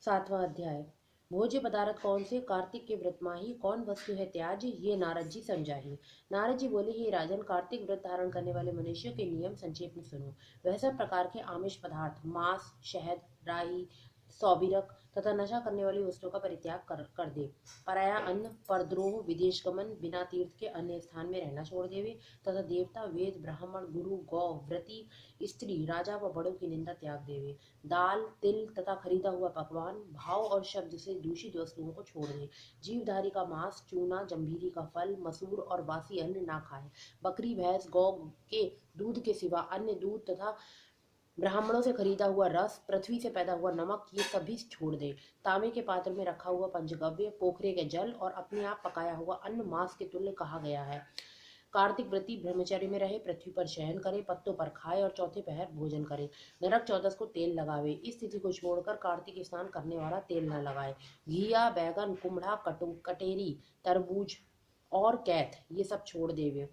सातवां अध्याय। भोज्य पदार्थ कौन से, कार्तिक के व्रत माही, कौन वस्तु है त्याज, ये नारद जी समझाही। नारद जी बोले, हे राजन, कार्तिक व्रत धारण करने वाले मनुष्यों के नियम संक्षेप में सुनो। वह सब प्रकार के आमिष पदार्थ, मांस, शहद, राई, सौबिरक तथा नशा करने वाली वस्तुओं का परित्याग कर दे। पराया अन्न, परद्रोह, विदेश गमन, बिना तीर्थ के अन्य स्थान में रहना छोड़ देवे तथा देवता, वेद, ब्राह्मण, गुरु, गौ, व्रती, स्त्री, राजा व बड़ों की निंदा त्याग देवे। दाल, तिल तथा खरीदा हुआ पकवान, भाव और शब्द से दूषित वस्तुओं को छोड़ दे। जीवधारी का मांस, चूना, जंभीरी का फल, मसूर और बासी अन्न ना खाए। बकरी, भैंस, गौ के दूध के सिवा अन्य दूध तथा ब्राह्मणों से खरीदा हुआ रस, पृथ्वी से पैदा हुआ नमक, ये सभी छोड़ दे। तांबे के पात्र में रखा हुआ पंचगव्य, पोखरे के जल और अपने आप पकाया हुआ अन्न मांस के तुल्य कहा गया है। कार्तिक व्रती ब्रह्मचर्य में रहे, पृथ्वी पर शयन करे, पत्तों पर खाए और चौथे पहर भोजन करे। नरक चौदस को तेल लगावे। इस तिथि को छोड़कर कार्तिक स्नान करने वाला तेल न लगाए। घिया, बैगन, कुमड़ा, कटेरी, तरबूज और कैथ ये सब छोड़ देवे।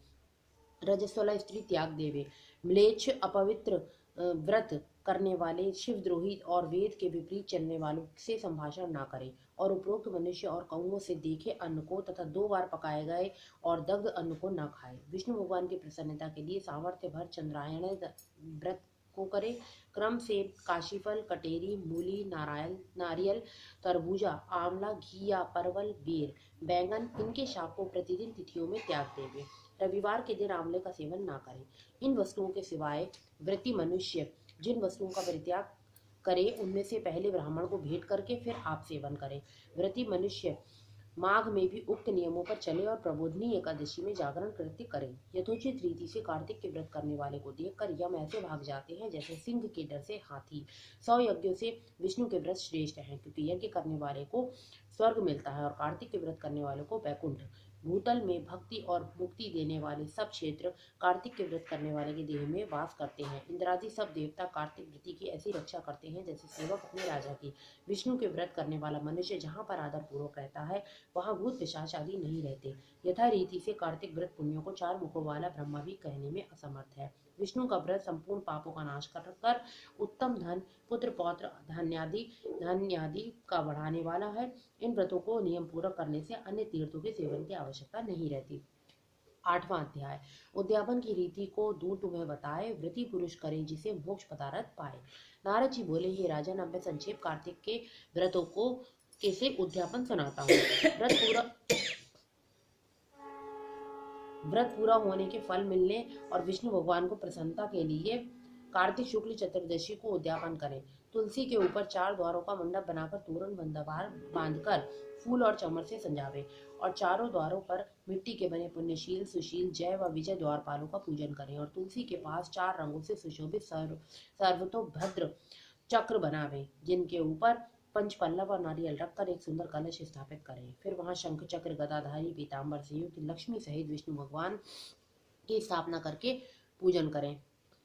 रजस्वला स्त्री त्याग देवे। म्लेच्छ, अपवित्र व्रत करने वाले, शिवद्रोही और वेद के विपरीत चलने वालों से संभाषण ना करे और उपरोक्त मनुष्य और कौओं से देखे अन्न को तथा 2 बार पकाए गए और दग्ध अन्न को न खाए। विष्णु भगवान की प्रसन्नता के लिए सामर्थ्य भर चंद्रायण व्रत को करे। क्रम से काशीफल, कटेरी, मूली, नारियल, तरबूजा, आंवला, घिया, परवल, बेर, बैंगन इनके शाक को प्रतिदिन तिथियों में त्याग देवे। रविवार के दिन आंवले का सेवन ना करें। इन वस्तुओं के सिवाय व्रती मनुष्य जिन वस्तुओं का परित्याग करे उनमें से पहले ब्राह्मण को भेंट करके फिर आप सेवन करें। व्रती मनुष्य माघ में भी उक्त नियमों पर चले और प्रबोधनी एकादशी में जागरण कृत्य करें। यथोचित रीति से कार्तिक के व्रत करने वाले को देखकर यम ऐसे भाग जाते हैं जैसे सिंह के डर से हाथी। 100 यज्ञों से विष्णु के व्रत श्रेष्ठ हैं, क्योंकि यज्ञ करने वाले को स्वर्ग मिलता है और कार्तिक के व्रत करने वाले को वैकुंठ। भूतल में भक्ति और मुक्ति देने वाले सब क्षेत्र कार्तिक के व्रत करने वाले के देह में वास करते हैं। इंद्रादि सब देवता कार्तिक व्रती की ऐसी रक्षा करते हैं जैसे सेवक अपने राजा की। विष्णु के व्रत करने वाला मनुष्य जहाँ पर आदर पूर्वक रहता है वहाँ भूत पिशाच आदि नहीं रहते। यथा रीति से कार्तिक व्रत पुण्यों को 4 मुखों वाला ब्रह्मा भी कहने में असमर्थ है। विष्णु का व्रत संपूर्ण पापों का नाश कर उत्तम धन, पुत्र, पौत्र, धन्यादि का बढ़ाने वाला है। इन व्रतों को नियम पूर्वक करने से अन्य तीर्थों के सेवन की आवश्यकता नहीं रहती। 8वां अध्याय। उद्यापन की रीति को दूर तुम्हें बताए, व्रती पुरुष करे जिसे मोक्ष पदार्थ पाए। नारद जी बोले, हे राजन, अब मैं संक्षेप कार्तिक के व्रतों को कैसे उद्यापन सुनाता हूँ। व्रत पूरा होने के फल मिलने और विष्णु भगवान को प्रसन्नता के लिए कार्तिक शुक्ल चतुर्दशी को उद्यापन करें। तुलसी के ऊपर 4 द्वारों का मंडप बनाकर तोरण बंदवार बांधकर फूल और चमर से सजावे और चारों द्वारों पर मिट्टी के बने पुण्यशील, सुशील, जय व विजय द्वारपालों का पूजन करें और तुलसी के पास 4 रंगों से सुशोभित सर्वतोभद्र चक्र बनावे, जिनके ऊपर पंचपल्लव और नारियल रखकर एक सुंदर कलश स्थापित करें। फिर वहां शंख, चक्र, गदाधारी, पीताम्बर से युक्त लक्ष्मी सहित विष्णु भगवान की स्थापना करके पूजन करें।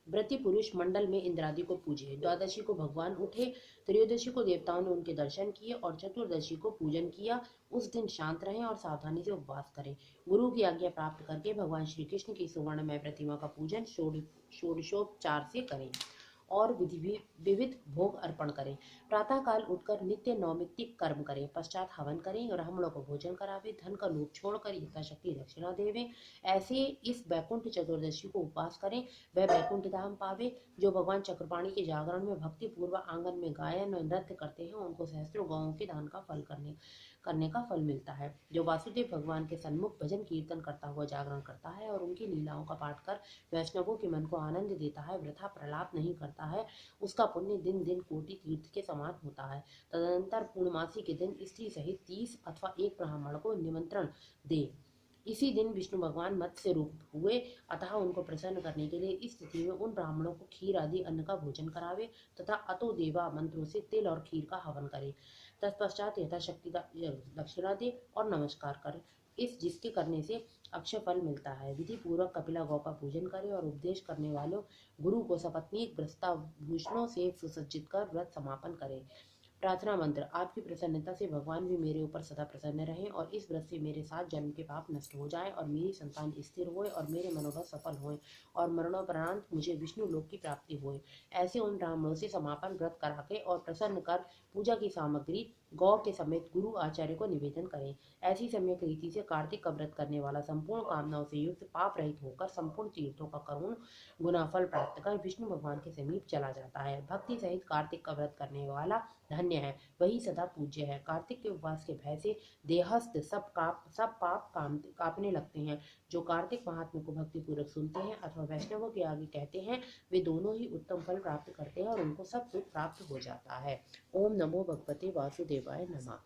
व्रती पुरुष मंडल में इंद्रादि को पूजे। द्वादशी को भगवान उठे, त्रयोदशी को देवताओं ने उनके दर्शन किए और चतुर्दशी को पूजन किया। उस दिन शांत रहें और सावधानी से उपवास करें। गुरु की आज्ञा प्राप्त करके भगवान श्री कृष्ण की सुवर्णमय प्रतिमा का पूजन षोडशोपचार से करें और विविध भोग अर्पण करें। प्रातः काल उठकर नित्य नैमित्तिक कर्म करें, पश्चात हवन करें, ब्राह्मणों को भोजन करावे, धन का लोभ छोड़कर यथाशक्ति दक्षिणा देवे। ऐसे इस वैकुंठ चतुर्दशी को उपवास करें, वह वैकुंठ धाम पावे। जो भगवान चक्रपाणी के जागरण में भक्ति पूर्वक आंगन में गायन और नृत्य करते हैं उनको सहस्त्रों गौओं के दान का फल करने का फल मिलता है। जो वासुदेव भगवान के सन्मुख भजन कीर्तन करता हुआ जागरण करता है और उनकी लीलाओं का पाठ कर वैष्णवों के मन को आनंद देता है, वृथा प्रलाप नहीं करता है, उसका पुण्य दिन दिन कोटि तीर्थ के समान होता है। तदनंतर पूर्णमासी के दिन स्त्री सहित 30 अथवा 1 ब्राह्मण को निमंत्रण दे। इसी दिन विष्णु भगवान मत्स्य रूप हुए, अतः उनको प्रसन्न करने के लिए इस तिथि में उन ब्राह्मणों को खीर आदि अन्न का भोजन करावे तथा अतो देवा मंत्रों से तिल और खीर का हवन करे। तत्पश्चात यथाशक्ति दक्षिणा दे और नमस्कार कर, इस जिसके करने से अक्षय फल मिलता है। विधि पूर्वक कपिला गौ का पूजन करे और उपदेश करने वालों गुरु को सपत्नीक प्रस्ताव भूषणों से सुसज्जित कर व्रत समापन करे। प्रार्थना मंत्र। आपकी प्रसन्नता से भगवान भी मेरे ऊपर सदा प्रसन्न रहें और इस व्रत से मेरे 7 जन्म के पाप नष्ट हो जाएं और मेरी संतान स्थिर होए और मेरे मनोरथ सफल होए और मरणोपरांत मुझे विष्णु लोक की प्राप्ति होए। ऐसे ओम ब्राह्मणों से समापन व्रत करा के और प्रसन्न कर पूजा की सामग्री गौ के समेत गुरु आचार्य को निवेदन करें। ऐसी सम्यक रीति से कार्तिक का व्रत करने वाला संपूर्ण कामनाओं से युक्त पाप रहित होकर संपूर्ण तीर्थों का करुण गुनाफल प्राप्त कर विष्णु भगवान के समीप चला जाता है। भक्ति सहित कार्तिक का व्रत करने वाला धन्य है, वही सदा पूज्य है। कार्तिक के उपवास के भय से देहस्थ सब पाप कांपने लगते हैं। जो कार्तिक महात्म्य को भक्ति पूर्वक सुनते हैं अथवा वैष्णवों के आगे कहते हैं, वे दोनों ही उत्तम फल प्राप्त करते हैं और उनको सब सुख प्राप्त हो जाता है। ओम नमो भगवते वासुदेवाय नमः।